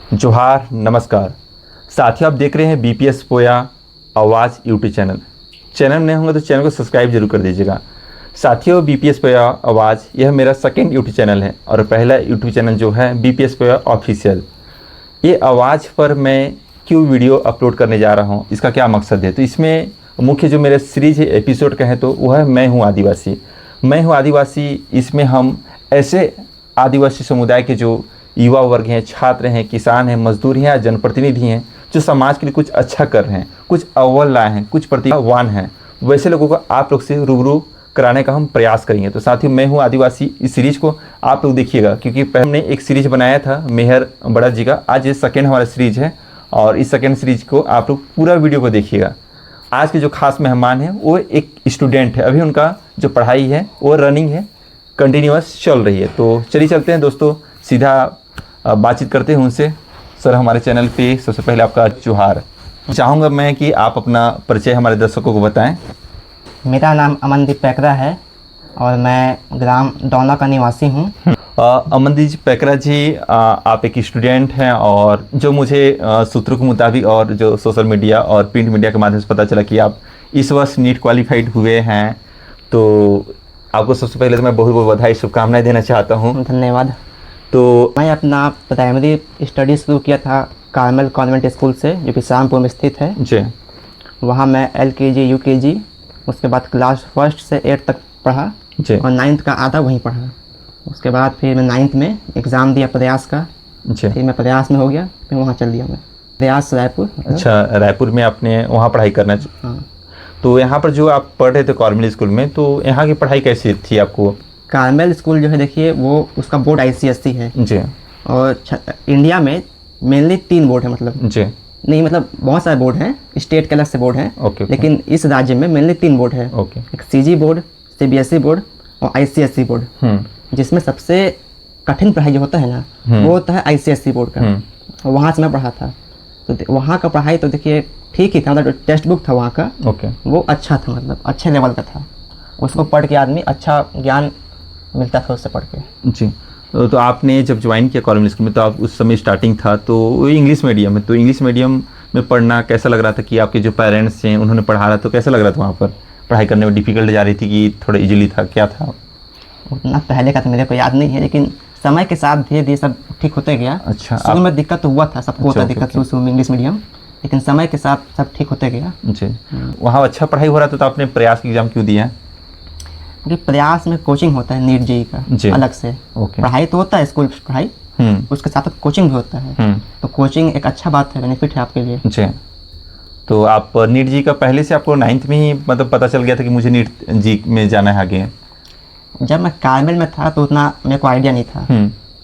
जोहार, नमस्कार साथियों, आप देख रहे हैं बीपीएस पोया आवाज़ यूट्यूब चैनल नए होंगे तो चैनल को सब्सक्राइब जरूर कर दीजिएगा। साथियों, बीपीएस पोया आवाज़ यह मेरा सेकंड यूट्यूब चैनल है और पहला यूट्यूब चैनल जो है बीपीएस पोया ऑफिशियल। ये आवाज़ पर मैं क्यों वीडियो अपलोड करने जा रहा हूँ, इसका क्या मकसद है, तो इसमें मुख्य जो मेरा सीरीज है एपिसोड का है तो वह है मैं हूँ आदिवासी। मैं हूँ आदिवासी, इसमें हम ऐसे आदिवासी समुदाय के जो युवा वर्ग हैं, छात्र हैं, किसान हैं, मजदूर हैं या जनप्रतिनिधि हैं जो समाज के लिए कुछ अच्छा कर रहे हैं, कुछ अव्वल लाए हैं, कुछ प्रतिभावान हैं, वैसे लोगों को आप लोग से रूबरू कराने का हम प्रयास करेंगे। तो साथियों, मैं हूँ आदिवासी, इस सीरीज को आप लोग देखिएगा क्योंकि पहले हमने एक सीरीज बनाया था मेहर बड़ा जी का। आज ये सेकेंड हमारा सीरीज है और इस सेकेंड सीरीज को आप लोग पूरा वीडियो को देखिएगा। आज के जो खास मेहमान हैं वो एक स्टूडेंट है, अभी उनका जो पढ़ाई है वो रनिंग है, कंटिन्यूअस चल रही है। तो चलिए चलते हैं दोस्तों, सीधा बातचीत करते हैं उनसे। सर, हमारे चैनल पे सबसे पहले आपका जोहार। चाहूँगा मैं कि आप अपना परिचय हमारे दर्शकों को बताएं। मेरा नाम अमनदीप पैकरा है और मैं ग्राम डौना का निवासी हूँ। अमनदीप पैकरा जी, आप एक स्टूडेंट हैं और जो मुझे सूत्रों के मुताबिक और जो सोशल मीडिया और प्रिंट मीडिया के माध्यम से पता चला कि आप इस वर्ष नीट क्वालिफाइड हुए हैं, तो आपको सबसे पहले तो मैं बहुत बहुत बधाई, शुभकामनाएं देना चाहता हूँ। धन्यवाद। तो मैं अपना प्राइमरी स्टडी शुरू किया था कार्मल कॉन्वेंट स्कूल से, जो कि शामपुर में स्थित है जी। वहाँ मैं LKG UKG, उसके बाद क्लास 1 से 8 तक पढ़ा जी। और 9th का आधा वहीं पढ़ा। उसके बाद फिर मैं 9th में एग्ज़ाम दिया प्रयास का, जी। फिर मैं प्रयास में हो गया, फिर वहाँ चल दिया मैं प्रयास रायपुर। अच्छा, रायपुर में आपने वहाँ पढ़ाई करना। हाँ। तो यहाँ पर जो आप पढ़ रहे थे कार्मल स्कूल में, तो यहाँ की पढ़ाई कैसी थी आपको? कार्मल स्कूल जो है, देखिए वो उसका बोर्ड ICSE है जी। और इंडिया में मेनली 3 बोर्ड है, मतलब जी। नहीं, मतलब बहुत सारे बोर्ड हैं, स्टेट के अलग से बोर्ड हैं। ओके। लेकिन इस राज्य में मेनली 3 बोर्ड है। ओके। एक CG बोर्ड, CBSE बोर्ड और ICSE बोर्ड, जिसमें सबसे कठिन पढ़ाई जो होता है ना, वो होता है ICSE बोर्ड का। और वहाँ से मैं पढ़ा था, तो वहाँ का पढ़ाई तो देखिए ठीक ही था, मतलब टेक्स्ट बुक था वहाँ का, ओके, वो अच्छा था, मतलब अच्छे लेवल का था। उसको पढ़ के आदमी अच्छा ज्ञान मिलता था उससे पढ़ के। जी। तो आपने जब ज्वाइन किया कार्मल स्कूल में, तो आप उस समय स्टार्टिंग था तो वो इंग्लिश मीडियम है, तो इंग्लिश मीडियम में पढ़ना कैसा लग रहा था कि आपके जो पेरेंट्स हैं उन्होंने पढ़ा रहा, तो कैसा लग रहा था वहाँ पर पढ़ाई करने में? डिफ़िकल्ट जा रही थी कि थोड़ा इजीली था, क्या था? उतना पहले का तो मेरे को याद नहीं है, लेकिन समय के साथ धीरे धीरे सब ठीक होते गया। अच्छा। शुरू में दिक्कत तो हुआ था, सबको होता दिक्कत शुरू में इंग्लिश मीडियम, लेकिन समय के साथ सब ठीक होते गया। जी। वहाँ अच्छा पढ़ाई हो रहा था तो आपने प्रयास का एग्ज़ाम क्यों दिया? क्योंकि प्रयास में कोचिंग होता है नीट JEE का अलग से। ओके। पढ़ाई तो होता है स्कूल पढ़ाई, उसके साथ साथ कोचिंग भी होता है, तो कोचिंग एक अच्छा बात है, बेनिफिट है आपके लिए। जी। तो आप नीट जी का पहले से आपको 9th में ही मतलब पता चल गया था कि मुझे नीट जी में जाना है आगे? जब मैं कार्मल में था तो उतना मेरे को आइडिया नहीं था।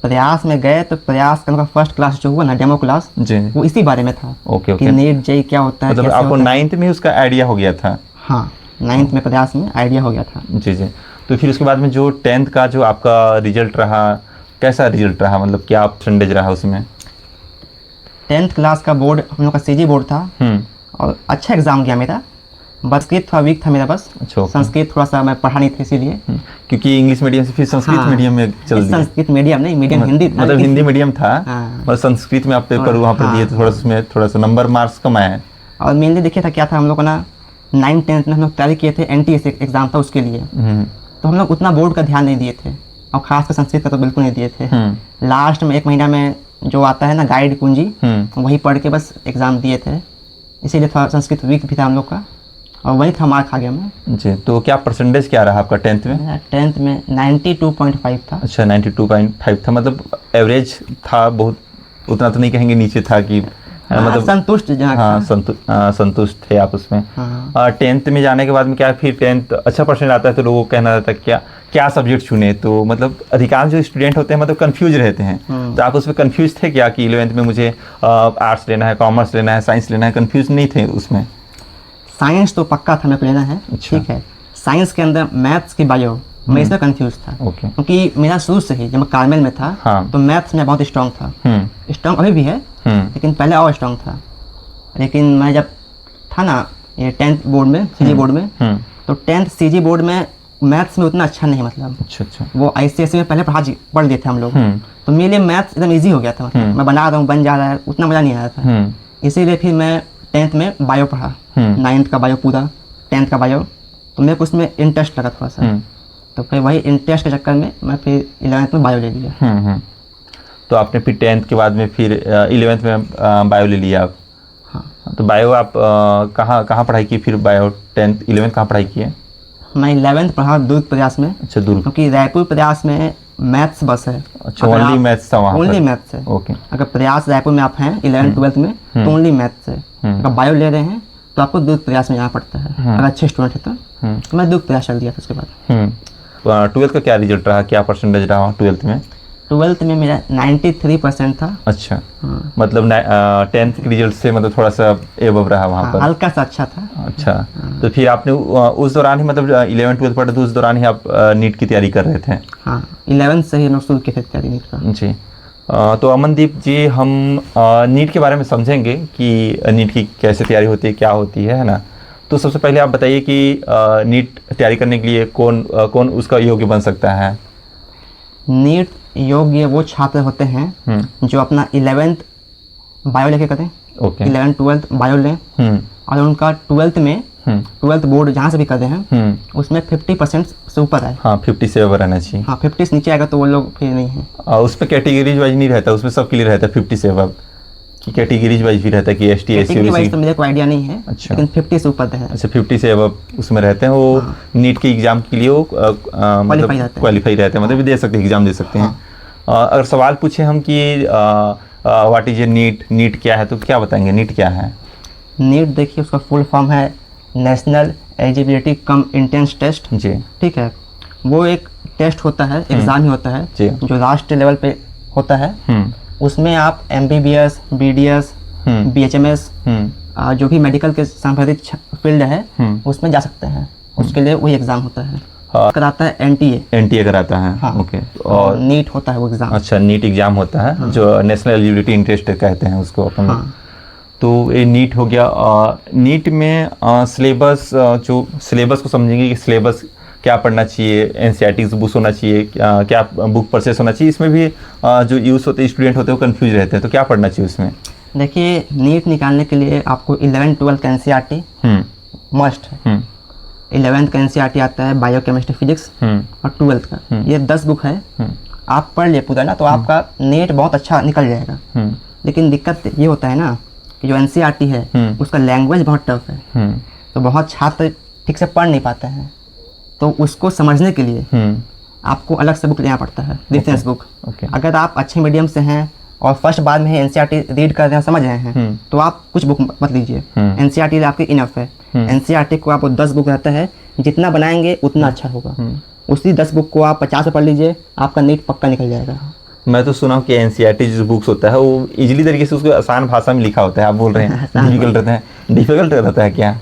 प्रयास में गए तो प्रयास का फर्स्ट क्लास जो हुआ ना, डेमो क्लास, वो इसी बारे में था। ओके। कि नीट JEE क्या होता है, मतलब आपको 9th में उसका आइडिया हो गया था? हाँ, 9th में प्रयास में आइडिया हो गया था। जी जी। तो फिर उसके बाद में जो 10th का जो आपका रिजल्ट रहा, कैसा रिजल्ट रहा, मतलब क्या परसेंटेज रहा उसमें? 10th क्लास का बोर्ड हम लोग का CG बोर्ड था और अच्छा एग्जाम गया मेरा, बस संस्कृत थोड़ा वीक था मेरा बस। अच्छा। संस्कृत थोड़ा सा मैं पढ़ा नहीं था इसीलिए, क्योंकि इंग्लिश मीडियम से फिर संस्कृत मीडियम में चल दिया। संस्कृत मीडियम नहीं, मीडियम हिंदी था, मतलब हिंदी मीडियम था। हाँ। और संस्कृत में आप पेपर वहाँ पर दिए तो थोड़ा सा उसमें थोड़ा सा नंबर मार्क्स कम आया। और मेनली देखिए था क्या था, हम लोग को ना 9th 10th में हम लोग तैयारी किए थे, NTS एग्जाम था उसके लिए, तो हम लोग उतना बोर्ड का ध्यान नहीं दिए थे और खासकर संस्कृत का तो बिल्कुल नहीं दिए थे। लास्ट में 1 महीना में जो आता है ना गाइड कुंजी, वही पढ़ के बस एग्ज़ाम दिए थे, इसीलिए थोड़ा संस्कृत वीक भी था हम लोग का और वही था मार्क आ गया मैं। जी। तो क्या परसेंटेज क्या रहा आपका 10th में? 10th में 92.5 था। अच्छा, 92.5 था, मतलब एवरेज था, बहुत उतना तो नहीं कहेंगे नीचे था कि मतलब संतुष्ट। हाँ, संतुष्ट थे आप उसमें। हाँ। 10th में जाने के बाद में क्या फिर 10th अच्छा परसेंट आता है तो लोगों को कहना रहता है क्या सब्जेक्ट चुने, तो मतलब अधिकांश जो स्टूडेंट होते हैं मतलब कंफ्यूज रहते हैं, तो आप उसमें कंफ्यूज थे क्या कि 11th में मुझे आर्ट्स लेना है, कॉमर्स लेना है, साइंस लेना है? कंफ्यूज नहीं थे उसमें? साइंस तो पक्का था मेरे को लेना है। अच्छा। ठीक है, साइंस के अंदर मैथ्स की बायो मैं इसमें कंफ्यूज था। ओके। क्योंकि मेरा शुरू से ही जब मैं कार्मल में था, हाँ। तो मैथ्स में बहुत स्ट्रांग था, स्ट्रांग अभी भी है, लेकिन पहले और स्ट्रांग था। लेकिन मैं जब था ना ये 10th बोर्ड में, CG बोर्ड में, तो 10th CG बोर्ड में मैथ्स में उतना अच्छा नहीं, मतलब अच्छा अच्छा। वो ICSE में पहले पढ़ लिए थे हम लोग, तो मेरे लिए मैथ्स एकदम ईजी हो गया था, मतलब मैं बना रहा हूँ, बन जा रहा है, उतना मज़ा नहीं आया था। इसीलिए फिर मैं 10th में बायो पढ़ा, 9th का बायो पूरा, 10th का बायो, तो मेरे को उसमें इंटरेस्ट लगा थोड़ा सा, तो फिर वही इंटरेस्ट के चक्कर में मैं फिर 11th में बायो ले लिया। तो आपने फिर 10th के बाद में फिर 11th में बायो ले लिया आप? हाँ। तो बायो आप कहाँ पढ़ाई की फिर? बायो 10th 11th कहाँ पढ़ाई की है? मैं 11th पढ़ा दुर्ग प्रयास में। अच्छा, दुर्ग। क्योंकि रायपुर प्रयास में मैथ्स बस है। अच्छा, ओनली मैथ्स था वहाँ पर? ओनली मैथ्स है। ओके। अगर प्रयास रायपुर में आप हैं 11th 12th में तो ओनली मैथ्स है। अगर बायो ले रहे हैं तो आपको दुर्ग प्रयास में जाना पड़ता है, अगर अच्छे स्टूडेंट है तो मैं दुर्ग प्रयास चल दिया था उसके बाद। 12th का क्या रिजल्ट रहा, क्या परसेंटेज रहा 12th में? 12th में मेरा 93% था। अच्छा। मतलब 10th के रिजल्ट से मतलब थोड़ा सा एबव रहा वहाँ पर? हल्का सा अच्छा था। अच्छा। तो फिर आपने उस दौरान ही मतलब 11th 12th पढ़े तो उस दौरान ही आप नीट की तैयारी कर रहे थे? हाँ, 11th से ही हम शुरू किए थे तैयारी नीट का। जी। तो अमनदीप जी, हम नीट के बारे में समझेंगे कि नीट की कैसे तैयारी होती है, क्या होती है ना? तो सबसे पहले आप बताइए कि नीट तैयारी करने के लिए कौन उसका योग्य बन सकता है? नीट योग्य वो छात्र होते हैं जो अपना 11th बायो लेके करें। ओके। 11th 12th बायो लें और उनका 12th में 12th बोर्ड जहाँ से भी कर रहे हैं उसमें 50% से ऊपर है। हाँ, 50 से ऊपर रहना चाहिए। हाँ, 50 से नीचे आएगा तो वो लोग फिर नहीं है। उसमें कैटेगरीज वाइज नहीं रहता, उसमें सबके लिए रहता है 50 से अबव की? कैटेगरीज वाइज भी रहता है कि ST SC वाइज तो मेरे को आइडिया नहीं है। अच्छा। लेकिन 50 से ऊपर है। अच्छा, 50 से अबव उसमें रहते हैं वो। नीट के एग्जाम के लिए वो मतलब क्वालिफाई रहते हैं, मतलब दे सकते हैं, एग्जाम दे सकते हैं। अगर सवाल पूछे हम कि व्हाट इज ए नीट क्या है, तो क्या बताएंगे नीट क्या है? नीट देखिए, उसका फुल फॉर्म है national eligibility cum entrance test. जी। ठीक है, वो एक टेस्ट होता है, एग्ज़ाम ही होता है जो राष्ट्रीय लेवल पे होता है। उसमें आप MBBS BDS BHMS जो भी मेडिकल के संबंधित फील्ड है उसमें जा सकते हैं। उसके लिए वही एग्ज़ाम होता है। कराता है NTA कराता है। हाँ। ओके। और नीट होता है वो एग्ज़ाम। अच्छा, नीट एग्जाम होता है जो नेशनल एलिजिबिलिटी टेस्ट कहते हैं उसको अपन। तो ये नीट हो गया। नीट में सिलेबस, जो सिलेबस को समझेंगे कि सिलेबस क्या पढ़ना चाहिए, NCERT बुक होना चाहिए, क्या बुक परचेस होना चाहिए, इसमें भी जो यूथ होते हैं, स्टूडेंट होते हैं, वो कन्फ्यूज रहते हैं, तो क्या पढ़ना चाहिए उसमें? देखिए, नीट निकालने के लिए आपको 11th 12th का NCERT मस्ट है। 11th का NCERT आता है बायो केमिस्ट्री फिजिक्स और 12th का, ये 10 बुक है। आप पढ़ लिए पूरा ना तो आपका नेट बहुत अच्छा निकल जाएगा। लेकिन दिक्कत ये होता है ना कि जो NCERT है उसका लैंग्वेज बहुत टफ है, तो बहुत छात्र ठीक से पढ़ नहीं पाते हैं। तो उसको समझने के लिए आपको अलग से बुक लेना पड़ता है, रेफरेंस बुक। अगर आप अच्छे मीडियम से हैं और फर्स्ट बार में NCERT रीड कर रहे हैं, समझ रहे हैं, तो आप कुछ बुक मत लीजिए। NCERT आपकी इनफ है। NCERT को आप 10 बुक रहता है, जितना बनाएंगे उतना अच्छा होगा। उसी 10 बुक को आप 50 में पढ़ लीजिए, आपका नीट पक्का निकल जाएगा। मैं तो सुना हूँ कि NCERT जो बुक्स होता है वो इजीली तरीके से उसको आसान भाषा में लिखा होता है, आप बोल रहे हैं डिफिकल्ट रहता है? डिफिकल्ट रहता है क्या?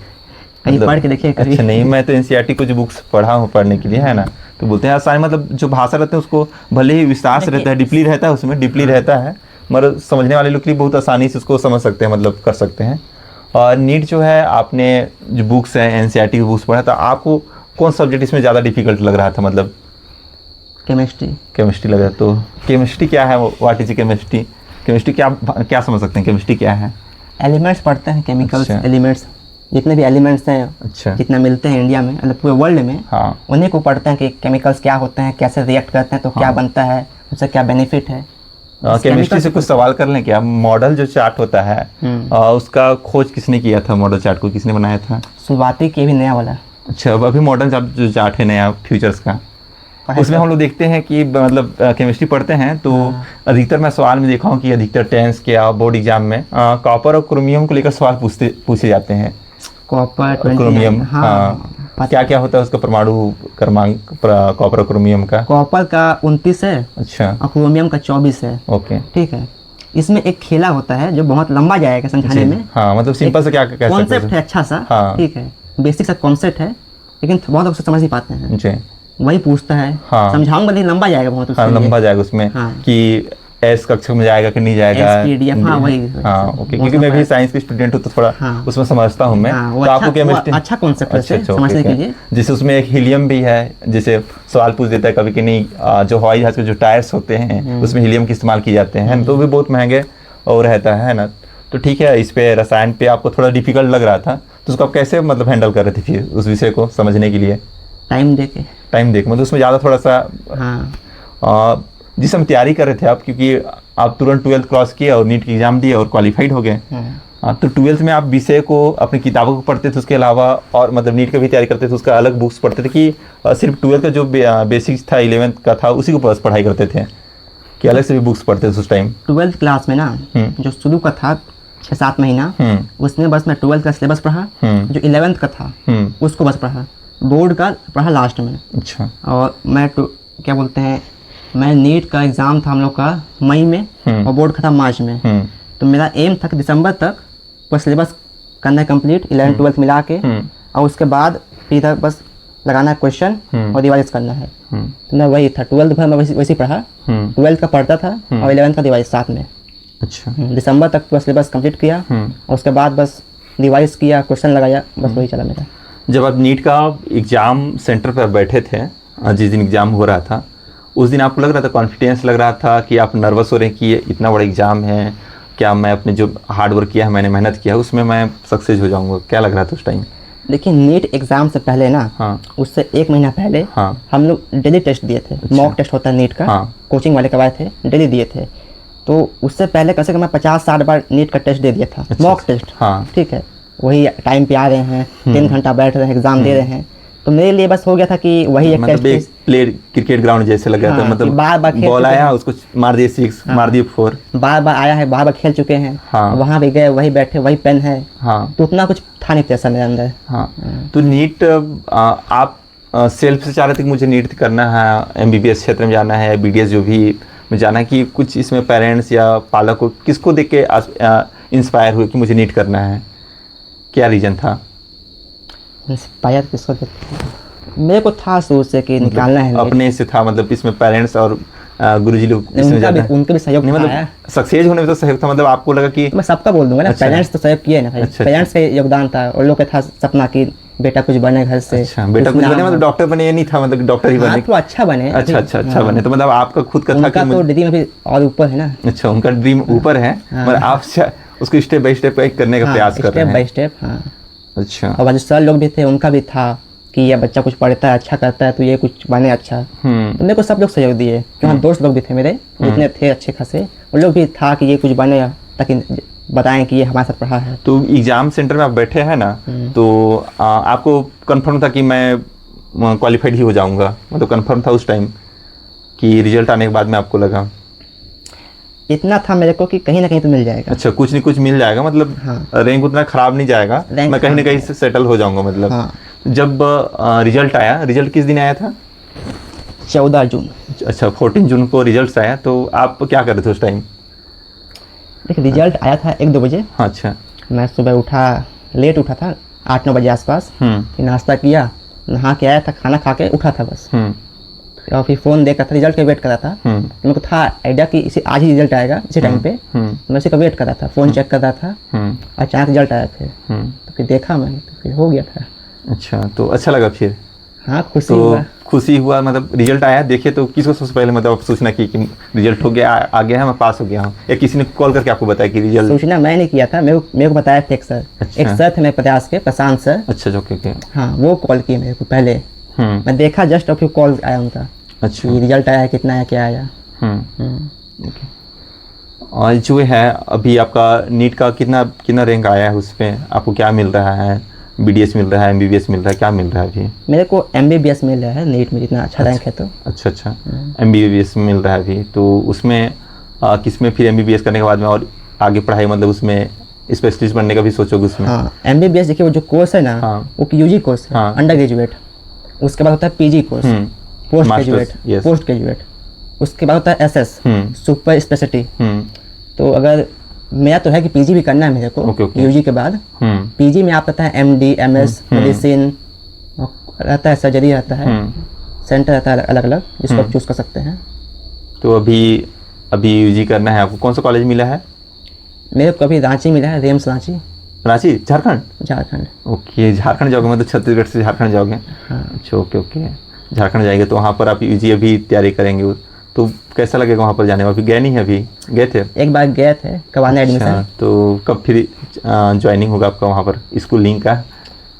पढ़ के देखिए। अच्छा, नहीं, मैं तो NCERT को जो बुक्स पढ़ा हूँ पढ़ने के लिए, है ना, तो बोलते हैं आसान, मतलब जो भाषा रहता है उसको भले ही विस्तार से रहता है, डीपली रहता है, उसमें डीपली रहता है, मगर समझने वाले लोग के लिए बहुत आसानी से उसको समझ सकते हैं, मतलब कर सकते हैं। और नीट जो है, आपने जो बुक्स हैं NCERT की बुक्स पढ़ा, तो आपको कौन सब्जेक्ट इसमें ज़्यादा डिफिकल्ट लग रहा था? मतलब केमिस्ट्री लग रहा है। तो केमिस्ट्री क्या है, व्हाट इज केमिस्ट्री क्या समझ सकते हैं? केमिस्ट्री क्या है? एलिमेंट्स पढ़ते हैं, केमिकल्स। एलिमेंट्स जितने भी एलिमेंट्स हैं, अच्छा, जितना मिलते हैं इंडिया में, मतलब पूरे वर्ल्ड में, उन्हीं को पढ़ते हैं कि केमिकल्स क्या होते हैं, कैसे रिएक्ट करते हैं, तो क्या बनता है, उससे क्या बेनिफिट है। केमिस्ट्री से कुछ सवाल कर लें क्या? मॉडल जो चार्ट होता है उसका खोज किसने किया था? मॉडल चार्ट को किसने बनाया था? शुरुआती के भी नया वाला। अच्छा, अभी मॉडल जो चार्ट है नया फ्यूचर्स का, उसमें हम लोग देखते हैं कि मतलब केमिस्ट्री पढ़ते हैं तो अधिकतर मैं सवाल में देखा हूँ कि अधिकतर टेंस के बोर्ड एग्जाम में कॉपर और क्रोमियम को लेकर सवाल पूछे जाते हैं। कॉपर, क्रोमियम, हाँ, क्या क्या होता है उसका परमाणु क्रमांक कॉपर और क्रोमियम का? कॉपर का 29 है। अच्छा। और क्रोमियम का 24 है। ओके, ठीक है। इसमें एक खेला होता है जो बहुत लंबा जाएगा समझाने में। हाँ, मतलब सिंपल से क्या कह सकते हैं, कॉन्सेप्ट है अच्छा सा। हाँ। ठीक है, बेसिक सा कॉन्सेप्ट है, लेकिन बहुत लोग समझ नहीं पाते हैं। जी। वही पूछता है। हाँ। समझाऊंगा लेकिन लंबा जाएगा बहुत उसमें। हाँ, लंबा जाएगा उसमें। हाँ। कि एस कक्षा में जाएगा कि नहीं जाएगा, SPDF, हाँ वही। हाँ ओके, क्योंकि मैं भी साइंस की स्टूडेंट हूँ तो थोड़ा हाँ। उसमें समझता हूँ मैं। हाँ, वो तो अच्छा, आपको केमिस्ट्री अच्छा कॉन्सेप्ट है अच्छा समझने के लिए। जैसे उसमें एक हीलियम भी है, जैसे सवाल पूछ देता है कभी कि नहीं जो हवाई जहाज के जो टायर्स होते हैं उसमें हीलियम के इस्तेमाल किए जाते हैं, तो भी बहुत महंगे और रहता है ना। तो ठीक है, इस पे रसायन पे आपको थोड़ा डिफिकल्ट लग रहा था, तो उसको आप कैसे मतलब हैंडल कर रहे थे फिर उस विषय को समझने के लिए? टाइम देके। टाइम देख मतलब उसमें ज़्यादा थोड़ा सा हाँ जिस हम तैयारी कर रहे थे आप, क्योंकि आप तुरंत 12th क्रॉस किए और नीट की एग्ज़ाम दिए और क्वालिफाइड हो गए। तो 12th में आप विषय को अपनी किताबों को पढ़ते थे उसके अलावा, और मतलब नीट का भी तैयारी करते थे उसका अलग बुक्स पढ़ते थे, कि सिर्फ 12th का जो बेसिक्स था 11th का था उसी को बस पढ़ाई करते थे, कि अलग से भी बुक्स पढ़ते थे उस टाइम? 12th क्लास में ना जो शुरू का था 6-7 महीना, उसमें बस मैं 12th का सिलेबस पढ़ा, जो 11th का था उसको बस पढ़ा, बोर्ड का पढ़ा लास्ट में। अच्छा। और मैं क्या बोलते हैं, मैं नीट का एग्ज़ाम था हम लोग का मई में और बोर्ड का था मार्च में। तो मेरा एम था कि दिसंबर तक बस सिलेबस करना है कंप्लीट 11th 12th मिला के, और उसके बाद फिर बस लगाना है क्वेश्चन और रिवाइज करना है। तो मैं वही था, 12th भर मैं वैसे ही पढ़ा, 12th का पढ़ता था और 11th का रिवाइज साथ में। अच्छा। दिसंबर तक पूरा सिलेबस कंप्लीट किया और उसके बाद बस रिवाइज किया, क्वेश्चन लगाया, बस वही चला मेरा। जब आप नीट का एग्ज़ाम सेंटर पर बैठे थे, जिस दिन एग्ज़ाम हो रहा था, उस दिन आपको लग रहा था, कॉन्फिडेंस लग रहा था कि आप नर्वस हो रहे हैं कि ये इतना बड़ा एग्ज़ाम है, क्या मैं अपने जो हार्ड वर्क किया है, मैंने मेहनत किया है, उसमें मैं सक्सेस हो जाऊंगा? क्या लग रहा था उस टाइम? देखिए नीट एग्ज़ाम से पहले ना, हाँ। उससे 1 महीना पहले हम लोग डेली टेस्ट दिए थे। मॉक टेस्ट होता है नीट का, कोचिंग वाले करवाए थे, डेली दिए थे। तो उससे पहले कम से कम मैं 50-60 बार नीट का टेस्ट दे दिया था, मॉक टेस्ट। ठीक है, वही टाइम पे आ रहे हैं, 3 घंटा बैठ रहे हैं, एग्ज़ाम दे रहे हैं। तो मेरे लिए बस हो गया था कि वही एक मतलब टेस्ट, प्ले क्रिकेट ग्राउंड जैसे लग रहा था, मतलब बार-बार बॉल आया उसको मार दिए 6, मार दिए 4, बार-बार आया है, बार-बार खेल चुके हैं, वहाँ भी गए, वही बैठे, वही पेन है। तो उतना कुछ था नहीं प्रेशर मेरे अंदर। तो नीट आप सेल्फ से चाह रहे थे कि मुझे नीट करना है, MBBS क्षेत्र में जाना है, BDS जो भी में जाना है, कि कुछ इसमें पेरेंट्स या पालक को किसको देख के इंस्पायर हुए कि मुझे नीट करना है? क्या रीज़न था? इंस्पायर किसको देखते हैं? मेरे को था शुरू से कि निकालना है। अपने से था, मतलब इसमें पेरेंट्स और गुरुजी लोग इसमें ज़्यादा उनका भी सहयोग नहीं, मतलब सक्सेस होने में तो सहयोग था, मतलब आपको लगा कि मैं सबका बोल दूंगा ना। पेरेंट्स तो सहयोग किए ना भाई, पेरेंट्स का योगदान था, और लोग का था सपना कि बेटा कुछ बने घर से। अच्छा, बेटा कुछ बने मतलब डॉक्टर बने? ये नहीं था मतलब डॉक्टर ही बने, तो अच्छा बने। अच्छा बने, तो मतलब आपका खुद का था कि तो ड्रीम अभी और ऊपर है ना। अच्छा, उनका ड्रीम ऊपर है, मतलब आप उसको स्टेप बाय स्टेप करने का प्रयास कर रहे हैं। Step by step. हाँ। अच्छा। और जो सर लोग भी थे उनका भी था कि ये बच्चा कुछ पढ़ता है, अच्छा करता है, तो ये कुछ बने अच्छा। तो मेरे को सब लोग सहयोग दिए, क्योंकि दोस्त लोग भी थे मेरे जितने थे अच्छे खासे, उन लोग भी था कि ये कुछ बने, ताकि बताएं कि ये हमारे साथ पढ़ा है। तो एग्जाम सेंटर में आप बैठे हैं ना, तो आपको कंफर्म था कि मैं क्वालिफाइड ही हो जाऊंगा, मतलब कंफर्म था उस टाइम कि रिजल्ट आने के बाद में आपको लगा? इतना था मेरे को कि कहीं ना कहीं तो मिल जाएगा। अच्छा, कुछ नहीं कुछ मिल जाएगा, मतलब रैंक उतना खराब नहीं जाएगा, मैं कहीं ना कहीं से सेटल हो जाऊंगा मतलब। जब रिजल्ट आया, रिजल्ट किस दिन आया था? 14 जून। अच्छा, 14 जून को रिजल्ट आया, तो आप क्या कर रहे थे उस टाइम? देखिए रिजल्ट आया था 1-2 बजे। अच्छा। मैं सुबह उठा, लेट उठा था, 8-9 बजे आसपास। फिर नाश्ता किया, नहा के आया था, खाना खा के उठा था बस। और फिर फ़ोन देखा था, रिजल्ट का वेट कर रहा था। मेरे को था आइडिया कि इसे आज ही रिजल्ट आएगा इसी टाइम पे। मैं उसी का वेट कर रहा था, फ़ोन चेक कर रहा था, अचानक रिजल्ट आया। तो फिर देखा मैंने, तो फिर हो गया था। अच्छा, तो अच्छा लगा फिर? हाँ, खुशी हुआ। मतलब रिजल्ट आया, देखे तो किसको सबसे पहले मतलब सूचना की कि रिजल्ट हो गया, आ गया है, मैं पास हो गया हूँ, या किसी ने कॉल करके आपको बताया कि रिजल्ट? सूचना मैंने किया था, मेरे को बताया था एक सर। अच्छा। एक सर थे मेरे प्रयास के, प्रशांत सर। अच्छा, ओके। हाँ, वो कॉल किए मेरे को पहले। मैं देखा जस्ट, और फिर कॉल आया उनका। अच्छा, रिजल्ट आया, कितना आया, क्या आया। और जो है अभी आपका नीट का कितना रैंक आया है, उसमें आपको क्या मिल रहा है? BDS मिल रहा है, MBBS मिल रहा है, क्या मिल रहा है अभी? मेरे को MBBS मिल रहा है नीट में, जितना अच्छा रैंक है तो। अच्छा। MBBS मिल रहा है अभी, तो उसमें किसमें फिर MBBS करने के बाद में और आगे पढ़ाई, मतलब उसमें स्पेशलिस्ट बनने का भी सोचोगे उसमें? हाँ, MBBS देखिए वो जो कोर्स है ना, वो UG कोर्स है, अंडर ग्रेजुएट। उसके बाद होता है PG कोर्स, पोस्ट ग्रेजुएट। उसके बाद होता है SS, सुपर स्पेशलिटी। तो अगर मेरा तो है कि PG भी करना है मेरे को। UG के बाद PG में आप रहता है MD, MS, मेडिसिन रहता है, सर्जरी रहता है, सेंटर रहता है अलग अलग, जिसको आप चूज कर सकते हैं। तो अभी अभी यूजी करना है आपको, कौन सा कॉलेज मिला है? मेरे को अभी रांची मिला है, रेम्स रांची, रांची, झारखंड? झारखंड। ओके, झारखंड जाओगे, मतलब छत्तीसगढ़ से झारखंड जाओगे? हाँ। अच्छा, ओके ओके, झारखंड जाएंगे तो वहाँ पर आप यूजी अभी तैयारी करेंगे, तो कैसा लगेगा वहाँ पर जाने में? अभी गए नहीं है? अभी गए थे? एक बार गए थे करवाने एडमिशन। तो कब फिर ज्वाइनिंग होगा आपका वहाँ पर स्कूलिंग का?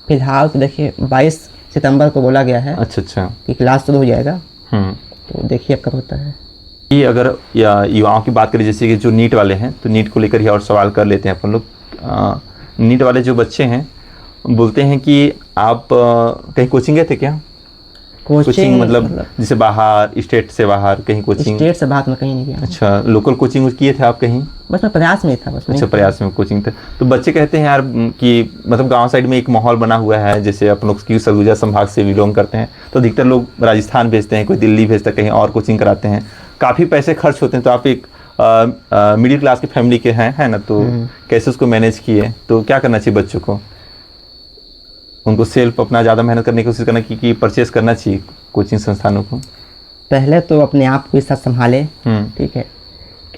फिलहाल तो देखिए 22 सितंबर को बोला गया है। अच्छा अच्छा। कि क्लास शुरू हो जाएगा, तो देखिए अब कब होता है। ये अगर युवाओं की बात करें, जैसे कि जो नीट वाले हैं, तो नीट को लेकर ही और सवाल कर लेते हैं अपन लोग। नीट वाले जो बच्चे हैं बोलते हैं कि आप कहीं कोचिंग गए थे क्या? कोचिंग मतलब जैसे बाहर, स्टेट से बाहर कहीं कोचिंग? स्टेट से बाहर में कहीं नहीं गया। अच्छा, लोकल कोचिंग किए थे आप कहीं? बस मैं प्रयास में ही था, बस। अच्छा, प्रयास में कोचिंग था। तो बच्चे कहते हैं यार कि मतलब गांव साइड में एक माहौल बना हुआ है, जैसे अपन लोग की सरगुजा संभाग से बिलोंग करते हैं, तो अधिकतर लोग राजस्थान भेजते हैं, कोई दिल्ली भेजता है, कहीं और कोचिंग कराते हैं, काफ़ी पैसे खर्च होते हैं। तो आप एक मिडिल क्लास की फैमिली के हैं, है ना, तो कैसे उसको मैनेज किए? तो क्या करना चाहिए बच्चों को? उनको सेल्फ अपना ज़्यादा मेहनत करने की कोशिश करना कि परचेस करना चाहिए कोचिंग संस्थानों को? पहले तो अपने आप को इस साथ संभाले, ठीक है।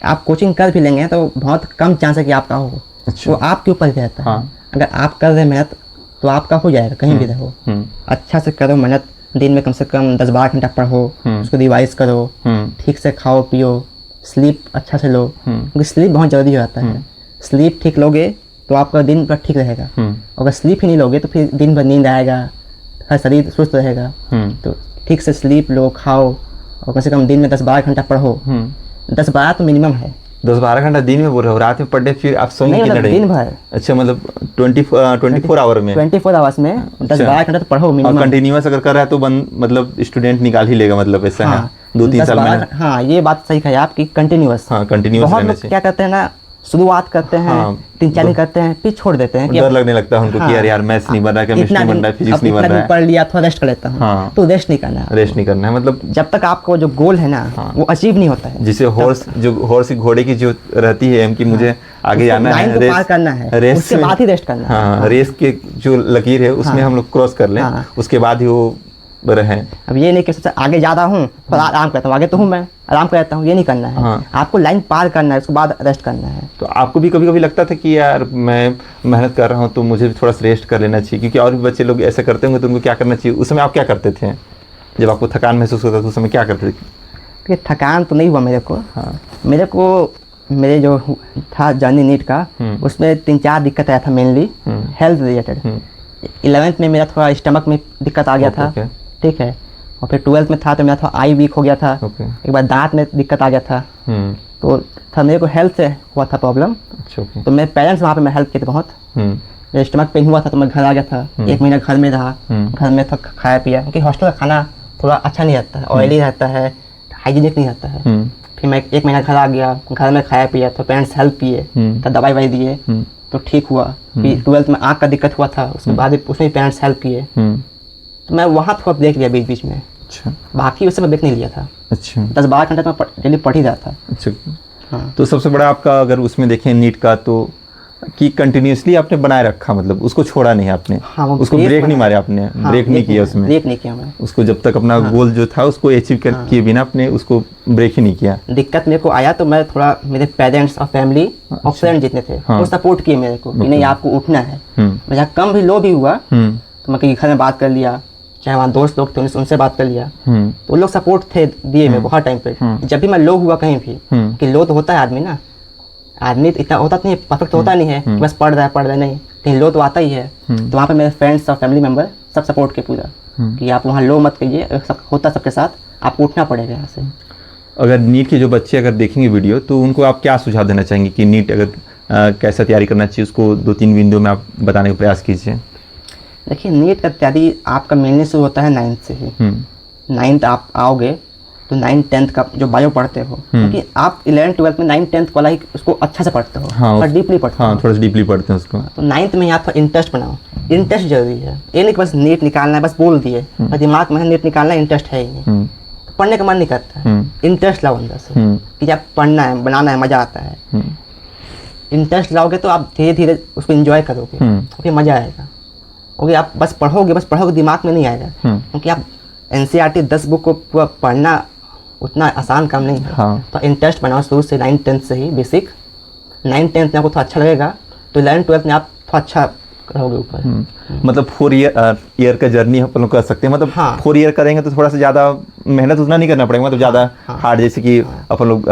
आप कोचिंग कर भी लेंगे तो बहुत कम चांस है कि आपका हो। अच्छा। वो आपके ऊपर रहता है। हाँ। अगर आप कर रहे मेहनत तो आपका हो जाएगा, कहीं भी रहो। अच्छा से करो मेहनत, दिन में कम से कम 10-12 घंटा पढ़ो, उसको रिवाइज करो, ठीक से खाओ पियो, स्लीप अच्छा से लो, क्योंकि स्लीप बहुत जरूरी हो जाता है। स्लीप ठीक लोगे तो आपका दिन भर ठीक रहेगा। अगर स्लीप ही नहीं लोगे तो फिर दिन भर नींद आएगा, हर शरीर सुस्त रहेगा। तो ठीक से स्लीप लो, खाओ, और कम से कम दिन में 10-12 घंटा पढ़ो। 10-12 तो मिनिमम है। 10-12 घंटा दिन में बोल रहे हो? रात में पढ़े फिर आप सोएंगे कितना टाइम? दिन भर। अच्छा, मतलब 24 आवर में? 24 आवर्स में 10-12 घंटा तो पढ़ो मिनिमम। कंटिन्यूअस अगर कर रहा है तो मतलब स्टूडेंट निकाल ही लेगा, मतलब ऐसा है 2-3 साल में। हाँ, ये बात सही कही आपकी, कंटिन्यूअस। हाँ, कंटिन्यूअस बहुत लोग क्या करते हैं ना, शुरुआत करते हैं, 3-4 दिन करते हैं, फिर छोड़ देते हैं। डर लगने लगता है उनको कि यार मैथ्स नहीं बन रहा, केमिस्ट्री नहीं बन रहा, फिजिक्स नहीं बन रहा है, पढ़ लिया, थोड़ा रेस्ट कर लेता हूँ। तो रेस्ट नहीं करना है, रेस्ट नहीं करना है। मतलब जब तक आपको जो गोल है ना वो अचीव नहीं होता है। जिसे हॉर्स घोड़े की जो रहती है कि मुझे आगे जाना है, रेस पार करना है, रेस उसके बाद ही रेस्ट करना है। हाँ, रेस के जो लकीर है उसमें हम लोग क्रॉस कर लें, उसके बाद ही वो रहें। अब ये नहीं कि सबसे आगे ज़्यादा हूँ पर आराम करता हूँ, आगे तो हूँ मैं, आराम करता हूँ, ये नहीं करना है। आपको लाइन पार करना है, उसके बाद रेस्ट करना है। तो आपको भी कभी कभी लगता था कि यार मैं मेहनत कर रहा हूँ तो मुझे भी थोड़ा सा रेस्ट कर लेना चाहिए, क्योंकि और भी बच्चे लोग ऐसे करते होंगे, तो उनको क्या करना चाहिए? उस समय आप क्या करते थे जब आपको थकान महसूस होता था? उस समय क्या करते थे? थकान तो नहीं हुआ मेरे को। मेरे को मेरे जो था जर्नी नीट का, उसमें 3-4 दिक्कत आया था, मेनली हेल्थ रिलेटेड। 11th में मेरा थोड़ा स्टमक में दिक्कत आ गया था, ठीक है। और फिर 12th में था तो मेरा थोड़ा आई वीक हो गया था। एक बार दांत में दिक्कत आ गया था। तो था मेरे को हेल्थ से हुआ था प्रॉब्लम। तो मेरे पेरेंट्स वहाँ पे मैं हेल्प किए थे बहुत। मेरे स्टमक पेन हुआ था तो मैं घर आ गया था, 1 महीना घर में रहा। घर में था, खाया पिया, क्योंकि हॉस्टल का खाना थोड़ा अच्छा नहीं रहता है, ऑयली रहता है, हाइजीनिक नहीं रहता है। फिर मैं 1 महीना घर आ गया, घर में खाया पिया, तो पेरेंट्स हेल्प किए, तो दवाई ववाई दिए, तो ठीक हुआ। फिर 12th में आँख का दिक्कत हुआ था, उसके बाद उसमें पेरेंट्स हेल्प किए। तो मैं वहाँ थोड़ा देख लिया बीच बीच में। अच्छा। बाकी उससे मैं देख नहीं लिया था। अच्छा। 10-12 घंटे तो मैं डेली पढ़ ही रहा था। अच्छा। हाँ। तो सबसे बड़ा आपका अगर उसमें देखें नीट का, तो कि कंटिन्यूसली आपने बनाए रखा, मतलब उसको छोड़ा नहीं आपने। हाँ, उसको ब्रेक नहीं मारे आपने। हाँ, ब्रेक नहीं किया उसमें। ब्रेक नहीं किया मैं उसको, जब तक अपना गोल जो था उसको अचीव किए बिना आपने उसको ब्रेक ही नहीं किया। दिक्कत मेरे को आया तो मैं थोड़ा, मेरे पेरेंट्स और फैमिली और फ्रेंड जितने थे वो सपोर्ट किए मेरे को कि नहीं आपको उठना है। मैं कम भी लो भी हुआ तो मैं कहीं घर में बात कर लिया, चाहे वहाँ दोस्त लोग थे उनसे बात कर लिया, तो लोग सपोर्ट थे दिए मैं बहुत टाइम पे। जब भी मैं लो हुआ कहीं भी, कि लो तो होता है आदमी ना, आदमी तो इतना होता नहीं है, परफेक्ट होता नहीं है, बस पढ़ रहा है नहीं, कहीं लो तो आता ही है। तो वहाँ पे मेरे फ्रेंड्स और फैमिली मेम्बर सब सपोर्ट किए पूरा, कि आप वहाँ लो मत कीजिए, सब होता सबके साथ, आपको उठना पड़ेगा यहाँ से। अगर नीट के जो बच्चे अगर देखेंगे वीडियो, तो उनको आप क्या सुझाव देना चाहेंगे कि नीट अगर कैसा तैयारी करना चाहिए, उसको 2-3 बिंदु में आप बताने का प्रयास कीजिए। देखिए, नीट का तैयारी आपका मेनली शुरू होता है 9th से ही। 9th आप आओगे तो 9th-10th का जो बायो पढ़ते हो, क्योंकि आप 11th-12th में 9th-10th वाला ही उसको अच्छा से पढ़ते हो। हाँ, और डीपली पढ़ते हो। हाँ, थोड़ा सा डीपली पढ़ते हैं उसको। तो 9th में आप इंटरेस्ट बनाओ, इंटरेस्ट जरूरी है। ये नहीं कि बस नीट निकालना है, बस बोल दिए और दिमाग में नीट निकालना, इंटरेस्ट है ही नहीं, तो पढ़ने का मन नहीं करता है। इंटरेस्ट लाओ अंदर से कि आप पढ़ना है, बनाना है, मजा आता है। इंटरेस्ट लाओगे तो आप धीरे धीरे उसको एंजॉय करोगे, फिर मजा आएगा। क्योंकि आप बस पढ़ोगे दिमाग में नहीं आएगा, क्योंकि आप NCERT 10 बुक को पूरा पढ़ना उतना आसान काम नहीं है। हाँ। तो इंटरेस्ट बनाओ शुरू से 9th-10th से ही बेसिक। 9th-10th में आपको थोड़ा अच्छा लगेगा तो 11th-12th में आप थोड़ा अच्छा रहोगे ऊपर। मतलब 4 ईयर का जर्नी अपन लोग कर सकते हैं। मतलब हाँ। 4 ईयर करेंगे तो थोड़ा सा ज़्यादा मेहनत उतना नहीं करना पड़ेगा, मतलब ज़्यादा हार्ड जैसे कि अपन लोग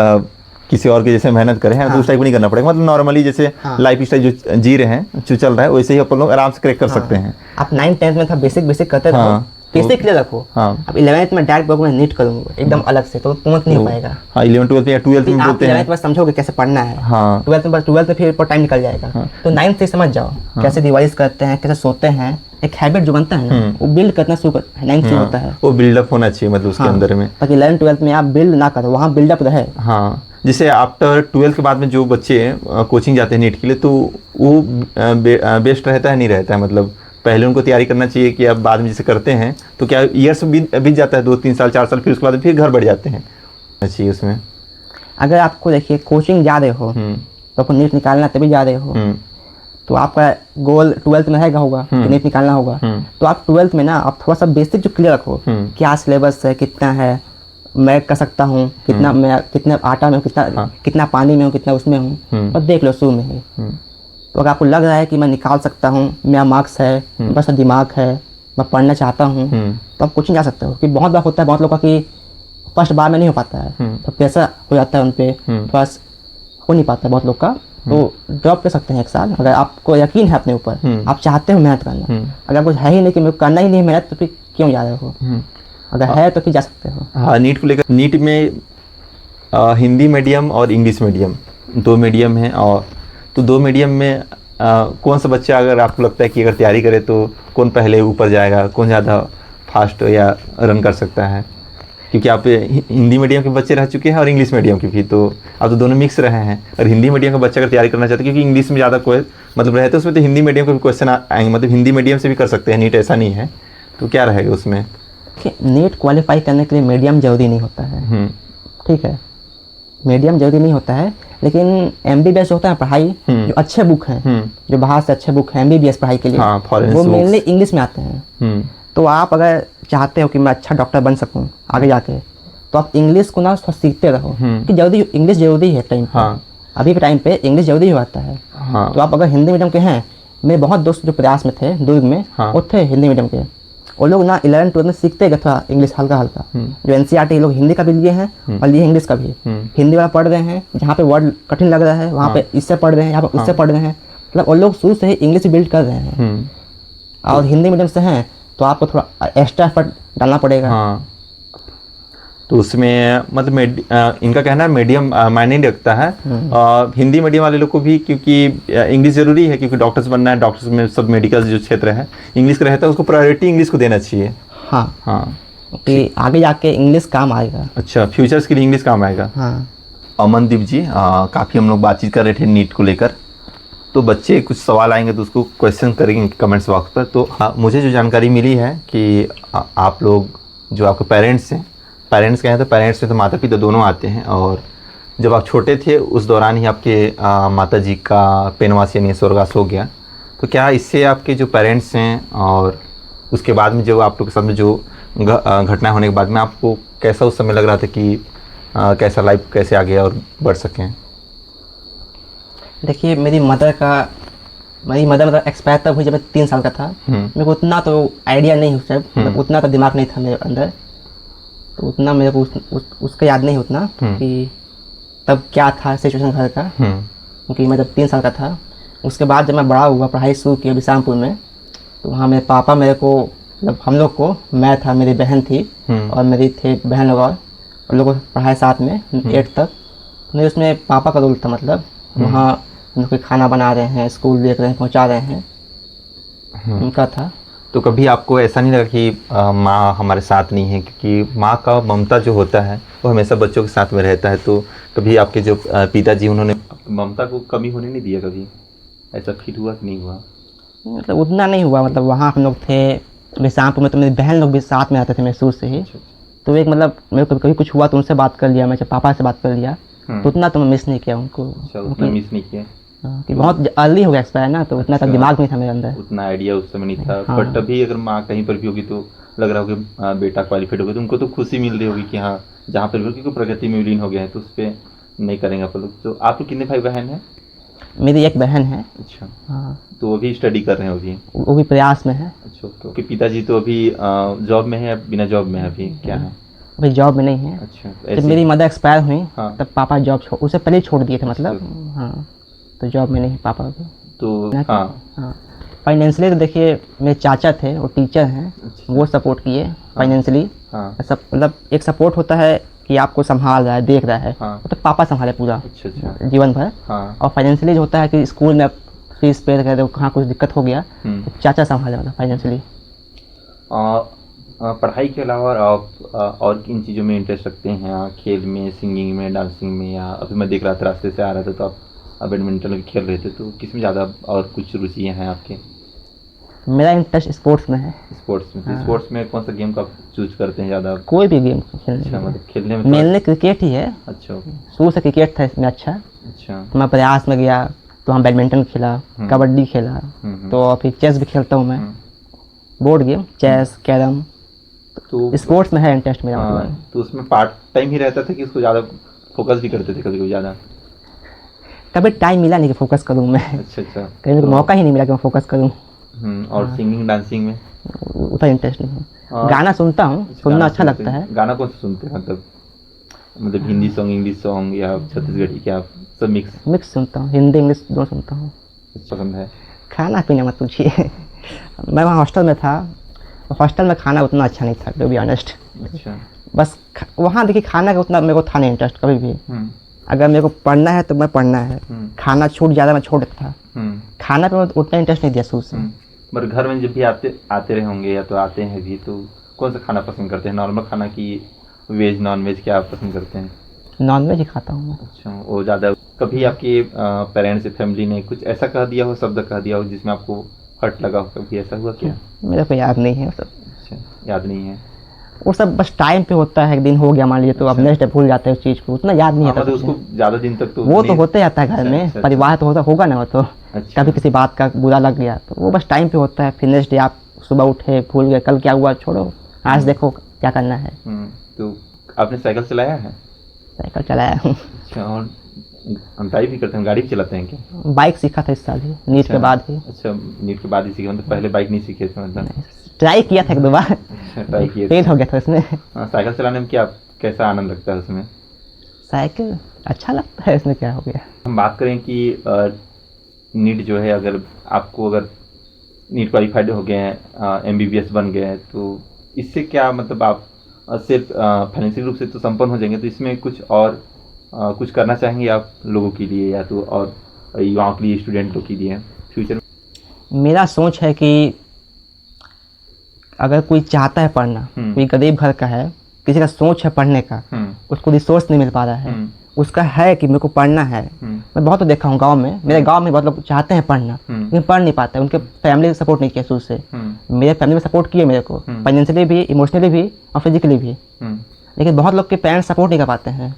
किसी और के जैसे मेहनत करें तो उस टाइप को नहीं करना पड़ेगा। मतलब नॉर्मली जैसे लाइफ स्टाइल जो जी रहे हैं, जो चल रहा है वैसे ही अपन लोग आराम से क्रैक कर सकते हैं। आप 9th-10th में था बेसिक करते रहो, हाँ। बेसिक क्लियर रखो। हाँ। अब 11th में डायरेक्ट बोलोगे नीट करूंगा एकदम अलग से तो तुरंत नहीं हो पाएगा। हाँ 11th-12th या 12th में आप बोलते 11th हैं। में समझोगे कैसे पढ़ना है। हाँ। 12th में फिर टाइम निकल जाएगा। तो 9th से समझ जाओ कैसे रिवाइज करते हैं, कैसे सोते हैं। एक हैबिट जो बनता है ना वो बिल्ड करना शुरू 9th से होता है। वो बिल्डअप होना चाहिए मतलब उसके अंदर में, ताकि 11th-12th में आप बिल्ड ना करो, वहाँ बिल्डअप रहे। हाँ। जैसे आफ्टर 12th के बाद में जो बच्चे कोचिंग जाते हैं नीट के लिए तो वो बेस्ट रहता है नहीं रहता है, मतलब पहले उनको तैयारी करना चाहिए कि अब बाद में जैसे करते हैं तो क्या ईयर्स बीत जाता है, 2-3 साल 4 साल, फिर उसके बाद फिर घर बढ़ जाते हैं चाहिए उसमें। अगर आपको देखिए कोचिंग जा रहे हो तो आपको नीट निकालना तभी जा रहे हो तो आपका गोल 12th में रहेगा होगा कि नीट निकालना होगा। तो आप 12th में ना आप थोड़ा सा बेसिक जो क्लियर रखो, क्या सिलेबस है, कितना है, मैं कर सकता हूँ, कितना मैं कितना आटा में कितना पानी में हूँ, कितना उसमें हूँ, और देख लो शुरू में ही। तो अगर आपको लग रहा है कि मैं निकाल सकता हूँ, मेरा मार्क्स है, बस दिमाग है, मैं पढ़ना चाहता हूँ, तो आप कोचिंग जा सकते हो। कि बहुत बार होता है बहुत लोगों का कि फर्स्ट बार में नहीं हो पाता है तो प्रेशर हो जाता है उन पर, फर्स्ट हो नहीं पाता है बहुत लोग का, तो ड्रॉप कर सकते हैं 1 साल। अगर आपको यकीन है अपने ऊपर, आप चाहते हो मेहनत करना। अगर कुछ है ही नहीं कि मेरे को करना ही नहीं मेहनत तो फिर क्यों जा रहे हो? अगर है तो फिर जा सकते हो। हाँ नीट को लेकर, नीट में हिंदी मीडियम और इंग्लिश मीडियम 2 मीडियम हैं, और तो 2 मीडियम में कौन सा बच्चा अगर आपको लगता है कि अगर तैयारी करे तो कौन पहले ऊपर जाएगा, कौन ज़्यादा फास्ट या रन कर सकता है? क्योंकि आप हिंदी मीडियम के बच्चे रह चुके हैं और इंग्लिश मीडियम के भी, तो आप तो दोनों मिक्स रहे हैं। और हिंदी मीडियम का बच्चा अगर तैयारी करना चाहते हैं क्योंकि इंग्लिश में ज़्यादा कोई मतलब रहते हैं उसमें, तो हिंदी मीडियम के भी क्वेश्चन आएंगे, मतलब हिंदी मीडियम से भी कर सकते हैं नीट, ऐसा नहीं है। तो क्या रहेगा उसमें? नीट क्वालिफाई करने के लिए मीडियम जरूरी नहीं होता है, ठीक है, मीडियम जरूरी नहीं होता है। लेकिन MBBS होता है पढ़ाई, जो अच्छे बुक हैं, जो बाहर से अच्छे बुक हैं MBBS पढ़ाई के लिए, वो मेनली इंग्लिश में आते हैं। तो आप अगर चाहते हो कि मैं अच्छा डॉक्टर बन सकूं आगे जाके, तो आप इंग्लिश को ना सीखते रहो कि जल्दी इंग्लिश जरूरी है टाइम पे। अभी के टाइम पे इंग्लिश जल्दी हो आता है। तो आप अगर हिंदी मीडियम के हैं, मेरे बहुत दोस्त जो प्रयास में थे दुर्ग में, वो थे हिंदी मीडियम के, वो लोग ना 11th-12th में सीखते गए था इंग्लिश हल्का हल्का। जो NCERT लोग हिंदी का भी लिए हैं और लिए इंग्लिश का भी। हिंदी वाला पढ़ रहे हैं, जहाँ पे वर्ड कठिन लग रहा है वहाँ पे इससे पढ़ रहे हैं, यहाँ पे उससे पढ़ रहे हैं, मतलब वो लोग शुरू से ही इंग्लिश बिल्ड कर रहे हैं। और हिंदी मीडियम से हैं तो आपको थोड़ा एक्स्ट्रा एफर्ट डालना पड़ेगा। तो उसमें मतलब इनका कहना है मीडियम मायने नहीं रखता है। हिंदी मीडियम वाले लोग को भी, क्योंकि इंग्लिश जरूरी है, क्योंकि डॉक्टर्स बनना है, डॉक्टर्स में सब मेडिकल जो क्षेत्र है इंग्लिश का रहता है, उसको प्रायोरिटी इंग्लिश को देना चाहिए। हाँ कि आगे जाके इंग्लिश काम आएगा। अच्छा, फ्यूचर्स के लिए इंग्लिश काम आएगा। अमनदीप जी, काफ़ी हम लोग बातचीत कर रहे थे नीट को लेकर, तो बच्चे कुछ सवाल आएंगे तो उसको क्वेश्चन करेंगे कमेंट्स बॉक्स पर। तो हाँ, मुझे जो जानकारी मिली है कि आप लोग जो आपके पेरेंट्स हैं, पेरेंट्स कहें तो पेरेंट्स में तो माता पिता दोनों आते हैं, और जब आप छोटे थे उस दौरान ही आपके माता जी का पेनवास यानी स्वर्गवास हो गया, तो क्या इससे आपके जो पेरेंट्स हैं और उसके बाद में जो आप लोग के साथ में जो घटना होने के बाद में आपको कैसा उस समय लग रहा था कि कैसा लाइफ कैसे आगे और बढ़ सकें? देखिए मेरी मदर मतलब एक्सपायर तब हुई जब मैं 3 साल का था। मेरे को उतना तो आइडिया नहीं उस टाइम, मतलब उतना तो दिमाग नहीं था मेरे अंदर, तो उतना मेरे को उसका याद नहीं उतना कि तब क्या था सिचुएशन घर का, क्योंकि मैं जब 3 साल का था। उसके बाद जब मैं बड़ा हुआ, पढ़ाई शुरू की बिशामपुर में, तो वहाँ मेरे पापा मेरे को, मतलब हम लोग को, मैं था, मेरी बहन थी और मेरी थे बहन लोग, और लोगों को पढ़ाए साथ में 8 तक। मेरे उसमें पापा का रोल था, मतलब वहाँ हम लोग खाना बना रहे हैं, स्कूल देख रहे हैं, पहुँचा रहे हैं, उनका था। तो कभी आपको ऐसा नहीं लगा कि माँ हमारे साथ नहीं है? क्योंकि माँ का ममता जो होता है वो हमेशा बच्चों के साथ में रहता है, तो कभी आपके जो पिताजी उन्होंने ममता को कमी होने नहीं दिया? कभी ऐसा फील हुआ कि नहीं हुआ? मतलब उतना नहीं हुआ, मतलब वहाँ हम लोग थे बिशामपुर में, तो मेरी बहन लोग भी साथ में आते थे मेरे शुरू से ही। तो एक मतलब मेरे को कभी कुछ हुआ तो उनसे बात कर लिया, मैं पापा से बात कर लिया, तो उतना तो मैं मिस नहीं किया उनको। उतना मिस नहीं किया कि बहुत अर्ली हो गया एक्सपायर ना, तो उतना तक दिमाग नहीं था मेरे अंदर, उतना आइडिया उस समय नहीं था। बट अभी अगर माँ कहीं पर भी होगी तो लग रहा हो कि बेटा क्वालिफाइड हो गया, तो उनको तो खुशी मिल रही होगी कि हाँ जहाँ पर भी क्योंकि प्रगति में विलीन हो गए हैं तो उस पर नहीं करेंगे आप लोग। तो आप लोग कितने भाई बहन हैं? मेरी एक बहन है। अच्छा, हाँ, तो वो भी स्टडी कर रहे हैं अभी? वो भी प्रयास में है। अच्छा, तो कि पिताजी तो अभी जॉब में है या बिना जॉब में है अभी, क्या है? अभी जॉब में नहीं है। अच्छा, तो जब ऐसे मेरी मदर एक्सपायर हुई हाँ। तब पापा जॉब उससे पहले ही छोड़ दिए थे मतलब। हाँ, तो जॉब में नहीं है पापा अभी। तो हाँ, हाँ, फाइनेंशियली तो देखिए मेरे चाचा थे, वो टीचर हैं, वो सपोर्ट किए फाइनेंशियली। हाँ, सब मतलब एक सपोर्ट होता है कि आपको संभाल रहा है, देख रहा है, हाँ। वो तो पापा संभाले पूरा अच्छा अच्छा, जीवन भर। हाँ, और फाइनेंशियली जो होता है कि स्कूल में फीस पे कर दो, कहाँ कुछ दिक्कत हो गया तो चाचा संभाले मतलब फाइनेंशियली। पढ़ाई के अलावा आप और किन चीज़ों में इंटरेस्ट रखते हैं? खेल में, सिंगिंग में, डांसिंग में, या अभी मैं देख रहा था रास्ते से आ रहा था तो आप बैडमिंटन खेल रहे थे, तो किस में ज़्यादा और कुछ रुचियाँ हैं आपके? मेरा इंटरेस्ट स्पोर्ट्स में है। स्पोर्ट्स में? तो स्पोर्ट्स में कौन सा गेम का चूज करते हैं ज़्यादा? कोई भी गेम अच्छा, खेलने मतलब खेलने में मेनली क्रिकेट ही है। अच्छा, ओके, शुरू से क्रिकेट था इसमें अच्छा। अच्छा, तो मैं प्रयास में गया तो हम बैडमिंटन खेला, कबड्डी खेला, तो फिर चेस भी खेलता हूँ मैं, बोर्ड गेम चेस कैरम। तो स्पोर्ट्स में है इंटरेस्ट मेरा मतलब। हाँ, तो उसमें पार्ट टाइम ही रहता था कि उसको ज़्यादा फोकस भी करते थे कभी कभी ज़्यादा? कभी टाइम मिला नहीं कि फोकस करूँ मैं। अच्छा अच्छा, कभी मेरे को मौका ही नहीं मिला कि मैं फोकस करूँ। और सिंगिंग डांसिंग में? उतना इंटरेस्ट नहीं है। हाँ। गाना सुनता हूँ, सुनना अच्छा लगता है। गाना कौन सा सुनते हैं? मतलब हिंदी सॉन्ग, इंग्लिश सॉन्ग, या छत्तीसगढ़ी, क्या सब मिक्स? मिक्स सुनता हूँ, हिंदी इंग्लिश दोनों सुनता हूँ। पसंद है? खाना पीना मत पूछिए। मैं वहाँ हॉस्टल में था, हॉस्टल में खाना उतना अच्छा नहीं था टू बी ऑनेस्ट। अच्छा, बस वहाँ देखिए खाना का उतना मेरे को था नहीं इंटरेस्ट कभी भी। अगर मेरे को पढ़ना है तो मैं पढ़ना है, खाना छूट ज़्यादा मैं छोड़ देता था। खाना पे मैं उतना इंटरेस्ट नहीं दिया शुरू से। पर घर में जब भी आते रहे होंगे या तो आते हैं भी, तो कौन सा खाना पसंद करते हैं? नॉर्मल खाना की वेज नॉन वेज, क्या आप पसंद करते हैं? नॉन वेज ही खाता हूँ मैं। अच्छा, वो ज़्यादा कभी आपके पेरेंट्स या फैमिली ने कुछ ऐसा कह दिया हो, शब्द कह दिया हो जिसमें आपको हर्ट लगा हो, कभी ऐसा हुआ क्या? मेरे को याद नहीं है वो सब। अच्छा, याद नहीं है? वो सब बस टाइम पे होता है, एक दिन हो गया मान लीजिए तो अब नेक्स्ट डे भूल जाते हैं उस चीज़ को, उतना याद नहीं आता। मतलब उसको ज़्यादा दिन तक तो वो तो होते जाता है घर में, परिवार तो होता होगा ना वो तो। कभी किसी बात का बुरा लग गया तो वो बस टाइम पे होता है, फिर नेक्स्ट डे आप सुबह उठे भूल गए कल क्या हुआ, छोड़ो आज देखो क्या करना है। तो आपने साइकिल चलाया है? साइकिल चलाया हूँ। अच्छा, और हम ड्राइव भी करते हैं, गाड़ी भी चलाते हैं क्या? बाइक सीखा था इस साल ही, नीट के बाद ही। अच्छा, नीट के बाद ही सीखे, मतलब पहले बाइक नहीं सीखे थे मतलब? ट्राई किया था एक दो बार, अच्छा, ट्राई किए फेल हो गया था उसमें। साइकिल चलाने में क्या कैसा आनंद लगता है उसमें? साइकिल अच्छा लगता है, इसमें क्या हो गया। हम बात करें कि नीट जो है, अगर नीट क्वालिफाइड हो गए हैं, MBBS बन गए हैं, तो इससे क्या मतलब आप सिर्फ फाइनेंशियल रूप से तो संपन्न हो जाएंगे, तो इसमें कुछ और कुछ करना चाहेंगे आप लोगों के लिए, या तो और युवाओं के लिए, स्टूडेंटों के लिए फ्यूचर में? मेरा सोच है कि अगर कोई चाहता है पढ़ना, कोई गरीब घर का है, किसी का सोच है पढ़ने का, उसको रिसोर्स नहीं मिल पा रहा है, उसका है कि मेरे को पढ़ना है। मैं बहुत देखा हूँ गांव में, मेरे गांव में बहुत लोग चाहते हैं पढ़ना लेकिन पढ़ नहीं पाते, उनके फैमिली सपोर्ट नहीं किया शुरू से। मेरे फैमिली में सपोर्ट किए मेरे को, फाइनेंशियली भी, इमोशनली भी और फिजिकली भी, लेकिन बहुत लोग के पेरेंट्स सपोर्ट नहीं कर पाते हैं।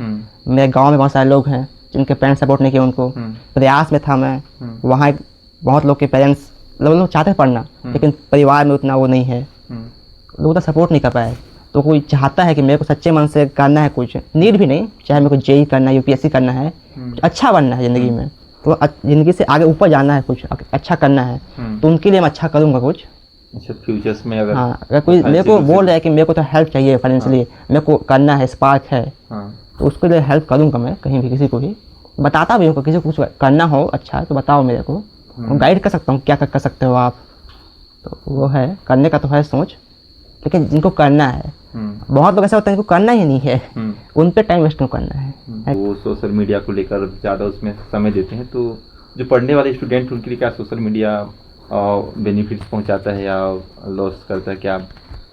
मेरे गाँव में बहुत सारे लोग हैं जिनके पेरेंट्स सपोर्ट नहीं किए उनको। प्रयास में था मैं, वहाँ बहुत लोग के पेरेंट्स लोग चाहते हैं पढ़ना लेकिन परिवार में उतना वो नहीं है, लोग उतना सपोर्ट नहीं कर पाए। तो कोई चाहता है कि मेरे को सच्चे मन से करना है कुछ, नीट भी नहीं, चाहे मेरे को JEE करना है, UPSC करना है, कुछ अच्छा बनना है ज़िंदगी में, तो ज़िंदगी से आगे ऊपर जाना है, कुछ अच्छा करना है, तो उनके लिए मैं अच्छा करूँगा कुछ। अच्छा, फ्यूचर्स में अगर अगर कोई मेरे को बोल रहा है कि मेरे को तो हेल्प चाहिए फाइनेंशियली, मेरे को करना है, स्पार्क है, तो उसके लिए हेल्प करूँगा मैं, कहीं भी किसी को भी बताता भी हूँ, किसी को कुछ करना हो अच्छा तो बताओ मेरे को, गाइड कर सकता हूँ क्या कर सकते हो आप। तो वो है, करने का तो है सोच, लेकिन जिनको करना है, बहुत लोग ऐसा होता है जिनको करना ही नहीं है, उन पे टाइम वेस्ट क्यों करना है। वो सोशल मीडिया को लेकर ज़्यादा उसमें समय देते हैं, तो जो पढ़ने वाले स्टूडेंट उनके लिए क्या सोशल मीडिया बेनिफिट्स पहुंचाता है या लॉस करता है? क्या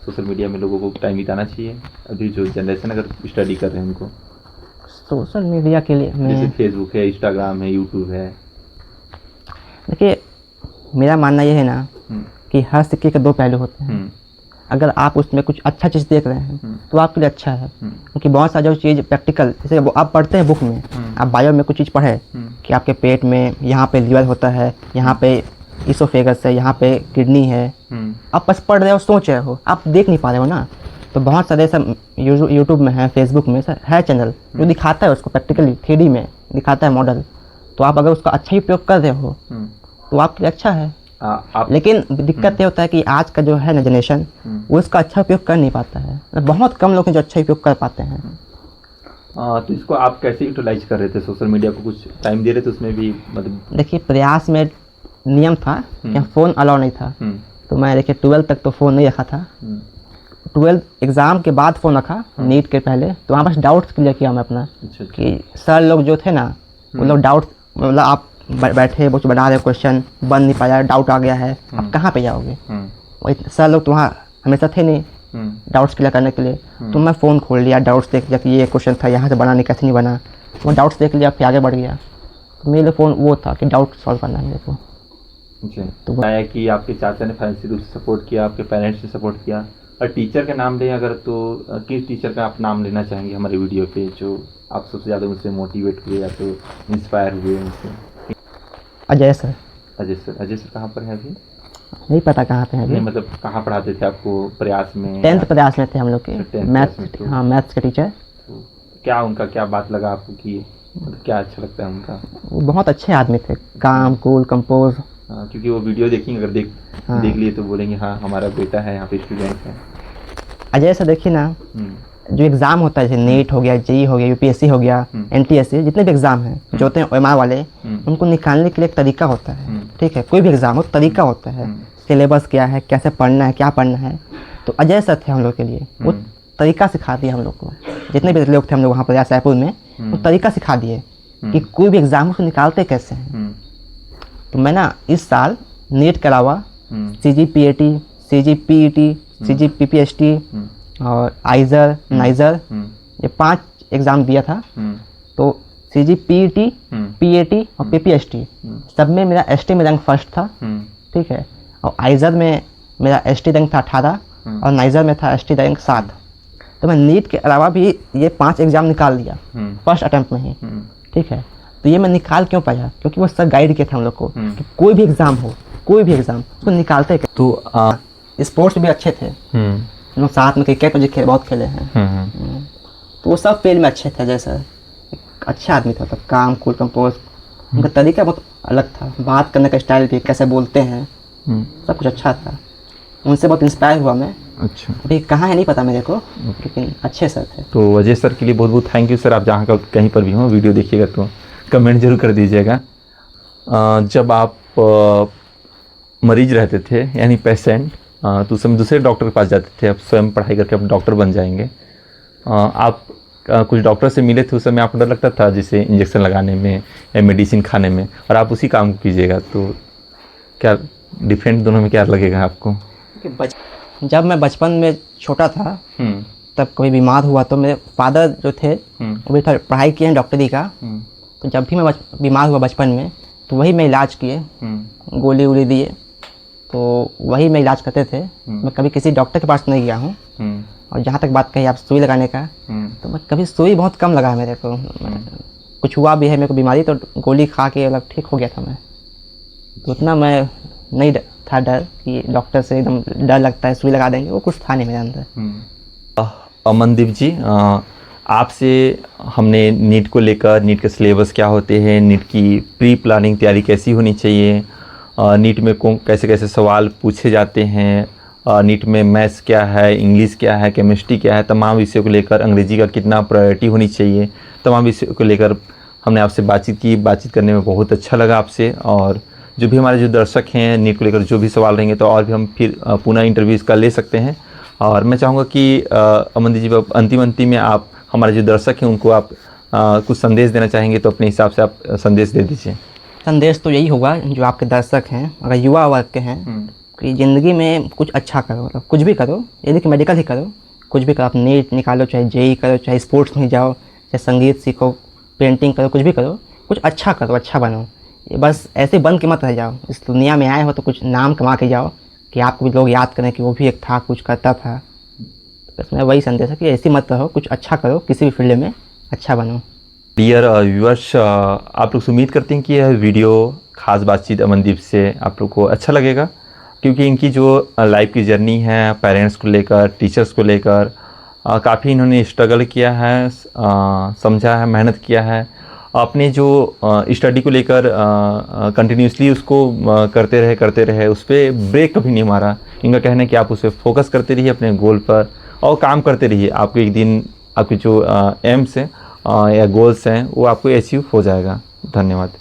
सोशल मीडिया में लोगों को टाइम बिताना चाहिए अभी जो जनरेशन अगर स्टडी कर रहे हैं उनको? सोशल मीडिया के लिए जैसे फेसबुक है, इंस्टाग्राम है, यूट्यूब है। देखिए मेरा मानना ये है ना कि हर सिक्के के दो पहलू होते हैं। अगर आप उसमें कुछ अच्छा चीज़ देख रहे हैं तो आपके लिए अच्छा है, क्योंकि बहुत सारी जो चीज़ प्रैक्टिकल, जैसे वो आप पढ़ते हैं बुक में, आप बायो में कुछ चीज़ पढ़े कि आपके पेट में यहाँ पे लीवर होता है, यहाँ पे इसोफेगस है, यहाँ पे किडनी है। आप बस पढ़ रहे हो, सोच रहे हो, आप देख नहीं पा रहे हो ना। तो बहुत सारे सब यूट्यूब में है, फेसबुक में है चैनल जो दिखाता है उसको प्रैक्टिकली 3D में दिखाता है मॉडल। तो आप अगर उसका अच्छा ही उपयोग कर रहे हो तो आपके लिए अच्छा है। लेकिन दिक्कत ये होता है कि आज का जो है ना जनरेशन, वो इसका अच्छा उपयोग कर नहीं पाता है। बहुत कम लोग हैं जो अच्छा उपयोग कर पाते हैं। तो इसको आप कैसे यूटिलाइज कर रहे थे? सोशल मीडिया को कुछ टाइम दे रहे थे उसमें भी? मतलब देखिए, प्रयास में नियम था कि फ़ोन अलाउ नहीं था। तो मैं देखिए 12 तक तो फ़ोन नहीं रखा था। 12 एग्ज़ाम के बाद फ़ोन रखा, नीट के पहले। तो वहाँ बस डाउट्स क्लियर किया मैं अपना। कि सर लोग जो थे ना, वो लोग डाउट, मतलब आप बैठे कुछ बना रहे हो, क्वेश्चन बन नहीं पाया, डाउट आ गया है, आप कहाँ पे जाओगे? सर लोग तो वहाँ हमेशा थे नहीं डाउट्स क्लियर करने के लिए। तो मैं फ़ोन खोल लिया, डाउट्स देख लिया कि ये क्वेश्चन था, यहाँ से बना नहीं, कैसे नहीं बना। वो डाउट्स देख लिया, फिर आगे बढ़ गया। तो मेरे फ़ोन वो था कि डाउट सॉल्व करना है मेरे को। तो बताया कि आपके चाचा ने फाइनेंशियल रूप से सपोर्ट किया, आपके पेरेंट्स ने सपोर्ट किया। और टीचर का नाम लें अगर, तो किस टीचर का आप नाम लेना चाहेंगे हमारे वीडियो पे, जो आप सबसे ज़्यादा उनसे मोटिवेट हुए या तो इंस्पायर हुए उनसे? Ajay sir. Ajay sir. Ajay sir कहाँ पर है अभी? नहीं पता कहाँ पे है अभी। नहीं, मतलब कहाँ पढ़ाते थे आपको? प्रयास में? 10th प्रयास में थे हम लोग के, मैथ्स। हाँ, मैथ्स के टीचर। तो क्या उनका क्या बात लगा आपको कि मतलब क्या अच्छा लगता है उनका? वो बहुत अच्छे आदमी थे, काम, कूल, कंपोज। क्योंकि वो वीडियो देखेंगे, अगर देख लिए तो बोलेंगे हाँ हमारा बेटा है यहाँ पे, स्टूडेंट है। अजय सर देखिए ना, जो एग्ज़ाम होता है जैसे नीट हो गया, जेई हो गया, यूपीएससी हो गया, एनटीएससी, जितने भी एग्ज़ाम हैं जो होते हैं ओएमआर वाले, उनको निकालने के लिए एक तरीका होता है। ठीक है, कोई भी एग्ज़ाम हो तरीका होता है, सिलेबस क्या है, कैसे पढ़ना है, क्या पढ़ना है। तो अजय सर थे हम लोग के लिए, वो तरीका सिखा दिया हम लोग को। जितने भी लोग थे हम लोग वहाँ पर रायपुर में, वो तरीका सिखा दिए कि कोई भी एग्ज़ाम उसको निकालते कैसे हैं। तो मैं ना इस साल नीट के अलावा CGPAT, CGPET, CGPPST और आइजर, नाइजर, ये 5 एग्ज़ाम दिया था। तो CGPET, PAT और PPST सब में मेरा ST में रैंक फर्स्ट था। ठीक है, और आइजर में मेरा ST रैंक था 18 और नाइजर में था ST रैंक 7। तो मैं नीट के अलावा भी ये 5 एग्ज़ाम निकाल दिया फर्स्ट अटैम्प्ट में ही। ठीक है, तो ये मैं निकाल क्यों पाया? क्योंकि वो सर गाइड किया था हम लोग को कि कोई भी एग्ज़ाम हो, कोई भी एग्ज़ाम उसको निकालते। तो स्पोर्ट्स भी अच्छे थे, हम लोग साथ में क्रिकेट मुझे बहुत खेले हैं। तो वो सब फील्ड में अच्छे थे। जैसे अच्छा आदमी था, मतलब काम, कूल, कंपोज। उनका तरीका बहुत अलग था, बात करने का स्टाइल भी, कैसे बोलते हैं, सब कुछ अच्छा था। उनसे बहुत इंस्पायर हुआ मैं। अच्छा, अभी कहाँ है नहीं पता मेरे को, लेकिन अच्छे सर थे। तो अजय सर के लिए बहुत बहुत थैंक यू सर। आप जहाँ का कहीं पर भी हो, वीडियो देखिएगा तो कमेंट जरूर कर दीजिएगा। जब आप मरीज रहते थे यानी पेशेंट, तो उस समय दूसरे डॉक्टर के पास जाते थे, अब स्वयं पढ़ाई करके आप डॉक्टर बन जाएंगे। आप कुछ डॉक्टर से मिले थे, उस समय आपको डर लगता था जैसे इंजेक्शन लगाने में या मेडिसिन खाने में, और आप उसी काम को कीजिएगा, तो क्या डिफरेंट दोनों में क्या लगेगा आपको? जब मैं बचपन में छोटा था तब कोई बीमार हुआ तो मेरे फादर जो थे वो भी था, पढ़ाई किए हैं डॉक्टरी का। तो जब भी मैं बीमार हुआ बचपन में तो वही मैं इलाज किए, गोली वोली दिए, तो वही मैं इलाज करते थे। मैं कभी किसी डॉक्टर के पास नहीं गया हूँ। और जहाँ तक बात कही आप सुई लगाने का, तो मैं कभी सुई बहुत कम लगा मेरे को। कुछ हुआ भी है मेरे को बीमारी तो गोली खा के अलग ठीक हो गया था मैं। तो उतना मैं नहीं था डर कि डॉक्टर से एकदम डर लगता है सुई लगा देंगे, वो कुछ था नहीं मेरे अंदर। अमनदीप जी, आपसे हमने नीट को लेकर, नीट के सिलेबस क्या होते हैं, नीट की प्री प्लानिंग तैयारी कैसी होनी चाहिए, नीट में कौन कैसे कैसे सवाल पूछे जाते हैं, नीट में मैथ्स क्या है, इंग्लिश क्या है, केमिस्ट्री क्या है, तमाम विषयों को लेकर, अंग्रेजी का कितना प्रायोरिटी होनी चाहिए, तमाम विषयों को लेकर हमने आपसे बातचीत की। बातचीत करने में बहुत अच्छा लगा आपसे। और जो भी हमारे जो दर्शक हैं, नीट को लेकर जो भी सवाल रहेंगे तो और भी हम फिर पुनः इंटरव्यूज़ का ले सकते हैं। और मैं चाहूँगा कि अमनदीप जी, अंतिम में आप हमारे जो दर्शक हैं उनको आप कुछ संदेश देना चाहेंगे तो अपने हिसाब से आप संदेश दे दीजिए। संदेश तो यही होगा, जो आपके दर्शक हैं अगर युवा वर्ग के हैं, कि ज़िंदगी में कुछ अच्छा करो, मतलब कुछ भी करो, यदि कि मेडिकल ही करो, कुछ भी करो, आप नीट निकालो, चाहे जेई करो, चाहे स्पोर्ट्स में जाओ, चाहे संगीत सीखो, पेंटिंग करो, कुछ भी करो, कुछ अच्छा करो, अच्छा बनो। ये बस ऐसे बन के मत रह जाओ। इस दुनिया में आए हो तो कुछ नाम कमा के जाओ कि आपको भी लोग याद करें कि वो भी एक था, कुछ करता था। तो बस मेरा वही संदेश है कि ऐसे मत रहो, कुछ अच्छा करो, किसी भी फील्ड में अच्छा बनो। डियर व्यूअर्स, आप लोग से उम्मीद करते हैं कि यह वीडियो ख़ास बातचीत अमनदीप से आप लोग को अच्छा लगेगा, क्योंकि इनकी जो लाइफ की जर्नी है पेरेंट्स को लेकर, टीचर्स को लेकर, काफ़ी इन्होंने स्ट्रगल किया है, समझा है, मेहनत किया है, अपने जो स्टडी को लेकर कंटिन्यूसली उसको करते रहे, उस पर ब्रेक कभी नहीं मारा। इनका कहना है कि आप उस पर फोकस करते रहिए अपने गोल पर और काम करते रहिए, आपको एक दिन आपके जो एम्स हैं या गोल्स हैं वो आपको अचीव हो जाएगा। धन्यवाद।